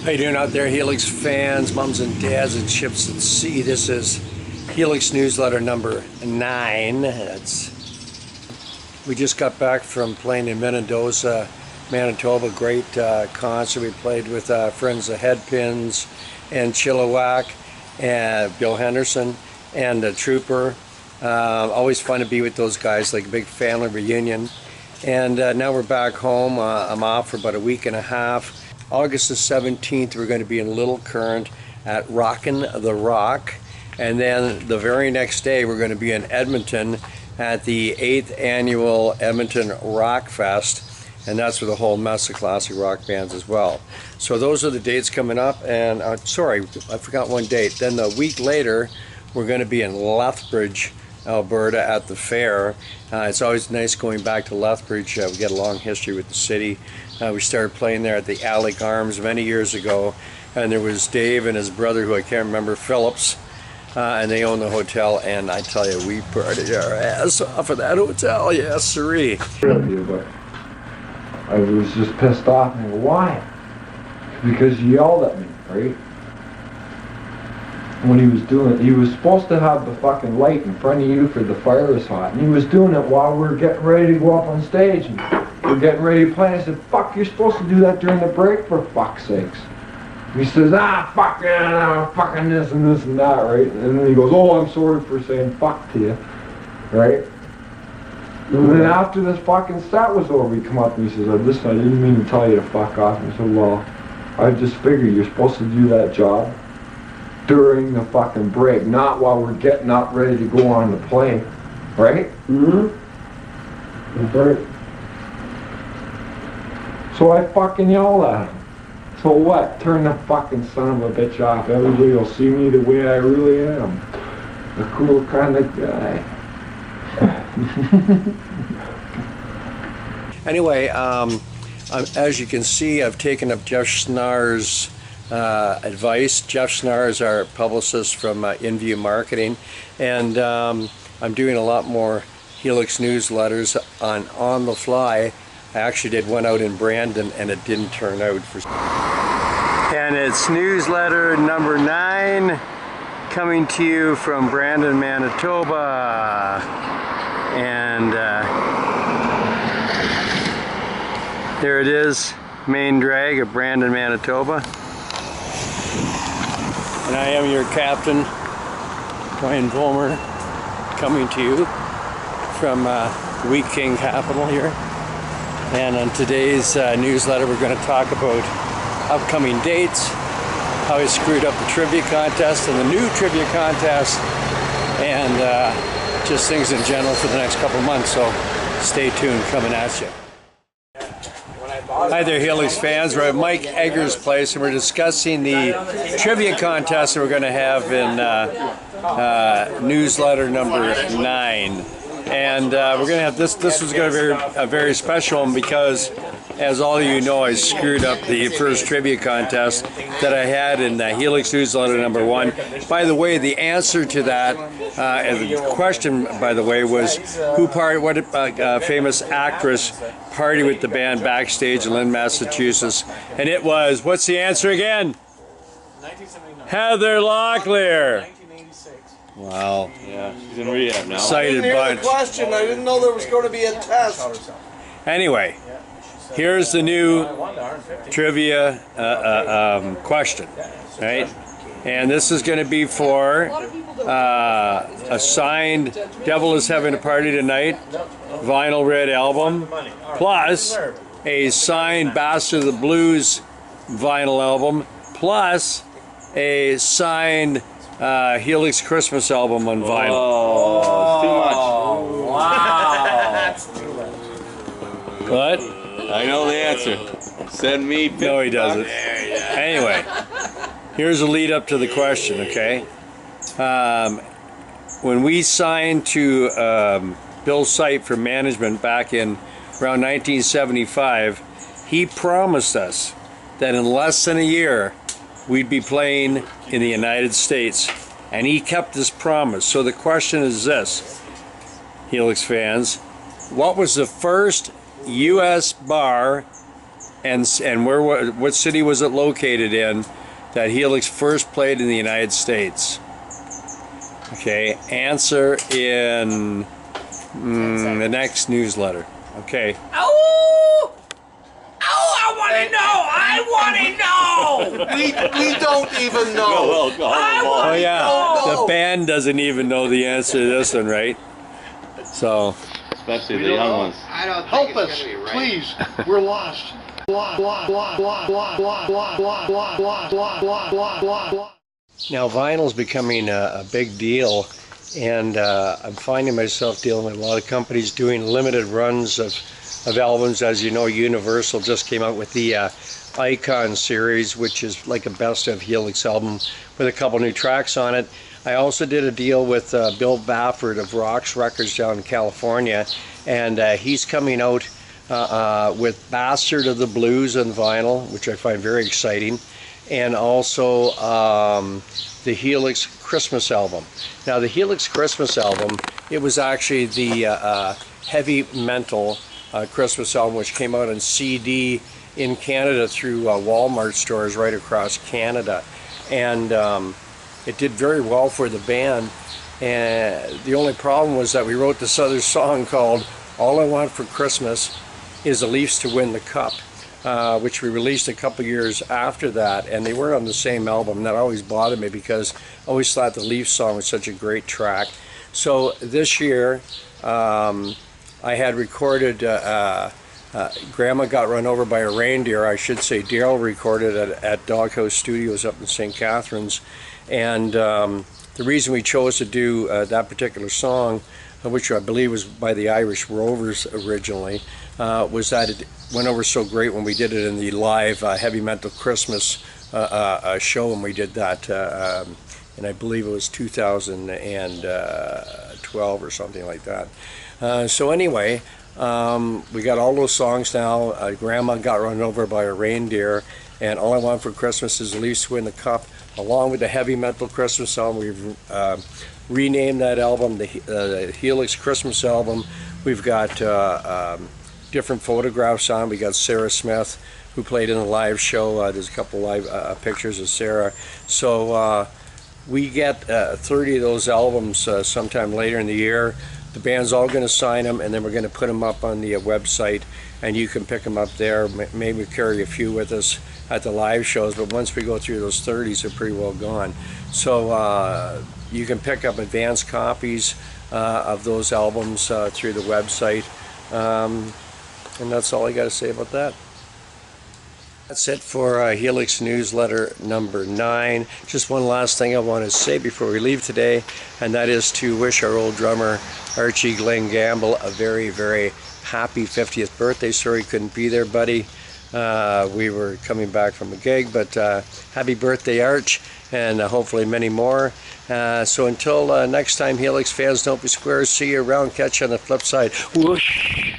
How you doing out there, Helix fans, mums and dads and ships at sea? This is Helix newsletter number 9. We just got back from playing in Mendoza, Manitoba. Great concert. We played with friends of Headpins and Chilliwack and Bill Henderson and Trooper. Always fun to be with those guys, like a big family reunion. And now we're back home. I'm off for about a week and a half. August the 17th, we're going to be in Little Current at Rockin' the Rock. And then the very next day, we're going to be in Edmonton at the 8th annual Edmonton Rock Fest. And that's with a whole mess of classic rock bands as well. So those are the dates coming up. And sorry, I forgot one date. Then the week later, we're going to be in Lethbridge, Alberta at the fair. It's always nice going back to Lethbridge. We get a long history with the city. We started playing there at the Alec Arms many years ago, and there was Dave and his brother, who I can't remember, Phillips, and they own the hotel, and I tell you, we partied our ass off of that hotel, yes siree. But I was just pissed off, and why? Because he yelled at me, right? When he was doing it, he was supposed to have the fucking light in front of you for the fire is hot, and he was doing it while we were getting ready to go up on stage, and we're getting ready to play. I said, fuck, you're supposed to do that during the break, for fuck's sakes. And he says, fuck yeah, fucking this and this and that, right? And then he goes, oh, I'm sorry for saying fuck to you, right? And then after this fucking set was over, he come up and he says, listen, I didn't mean to tell you to fuck off. And I said, well, I just figured you're supposed to do that job during the fucking break, not while we're getting up ready to go on the plane, right? Mm-hmm. Right. So I fucking yelled at him. So what? Turn the fucking son of a bitch off. Everybody will see me the way I really am. A cool kind of guy. Anyway, as you can see, I've taken up Jeff Schnarr's advice. Jeff Schnarr is our publicist from InView Marketing, and I'm doing a lot more Helix newsletters on the fly. I actually did one out in Brandon, and it didn't turn out for. And it's newsletter number 9, coming to you from Brandon, Manitoba, and there it is, main drag of Brandon, Manitoba. And I am your captain, Brian Vollmer, coming to you from Wheat King capital here. And on today's newsletter, we're going to talk about upcoming dates, how I screwed up the trivia contest and the new trivia contest, and just things in general for the next couple of months. So stay tuned, coming at you. Hi there, Helix fans. We're at Mike Egger's place, and we're discussing the trivia contest that we're going to have in newsletter number 9. And we're going to have this. This is going to be a very special one because, as all of you know, I screwed up the first trivia contest that I had in Helix newsletter number 1. By the way, the answer to that, the question, by the way, was what famous actress partied with the band backstage in Lynn, Massachusetts? And it was, what's the answer again? 1979. Heather Locklear. Wow. Yeah, she's in rehab now. Excited bunch. I didn't hear the question. I didn't know there was going to be a test. Anyway, here's the new trivia question, right? And this is going to be for a signed Devil is Having a Party Tonight vinyl red album, plus a signed Bastard of the Blues vinyl album, plus a signed Helix Christmas album on vinyl. Oh, too much. Wow. What? I know the answer. Send me 50 No, he doesn't. Anyway, here's a lead up to the question, okay? When we signed to Bill Sight for management back in around 1975, he promised us that in less than a year we'd be playing in the United States, and he kept his promise. So the question is this, Helix fans: what was the first U.S. bar And what city was it located in that Helix first played in the United States? Okay, answer in the next newsletter. Okay. Oh! Oh, I want to know! We don't even know. Oh yeah, don't the know. band doesn't even know the answer to this one, right? So, Especially the young ones. I don't Help think us, it's gonna be right. please. We're lost. now vinyl's becoming a big deal, and I'm finding myself dealing with a lot of companies doing limited runs of albums. As you know, Universal just came out with the Icon series, which is like a best of Helix album with a couple new tracks on it. I also did a deal with Bill Bafford of Rocks Records down in California, and he's coming out with Bastard of the Blues on vinyl, which I find very exciting, and also the Helix Christmas album. Now the Helix Christmas album, it was actually the Heavy Mental Christmas album, which came out on CD in Canada through Walmart stores right across Canada, and it did very well for the band. And the only problem was that we wrote this other song called All I Want for Christmas is the Leafs to Win the Cup, which we released a couple years after that, and they weren't on the same album. And that always bothered me because I always thought the Leafs song was such a great track. So this year I had recorded Grandma Got Run Over by a Reindeer. I should say Daryl recorded it at Doghouse Studios up in St. Catharines. And the reason we chose to do that particular song, which I believe was by the Irish Rovers originally, was that it went over so great when we did it in the live Heavy Mental Christmas show, when we did that, and I believe it was 2012 or something like that. So anyway, we got all those songs now. Grandma Got Run Over by a Reindeer, and All I Want for Christmas is the Leafs to Win the Cup, along with the Heavy Mental Christmas album. We've renamed that album the Helix Christmas album. We've got different photographs on. We got Sarah Smith, who played in a live show. There's a couple live pictures of Sarah. So we get 30 of those albums sometime later in the year. The band's all going to sign them, and then we're going to put them up on the website, and you can pick them up there. Maybe carry a few with us at the live shows, but once we go through those 30s, they're pretty well gone. So you can pick up advanced copies of those albums through the website, and that's all I got to say about that. That's it for Helix newsletter number 9. Just one last thing I want to say before we leave today, and that is to wish our old drummer Archie Glenn Gamble a very, very happy 50th birthday. Sorry you couldn't be there, buddy. We were coming back from a gig, but happy birthday, Arch, and hopefully many more. So until next time, Helix fans, don't be squares. See you around. Catch you on the flip side. Whoosh.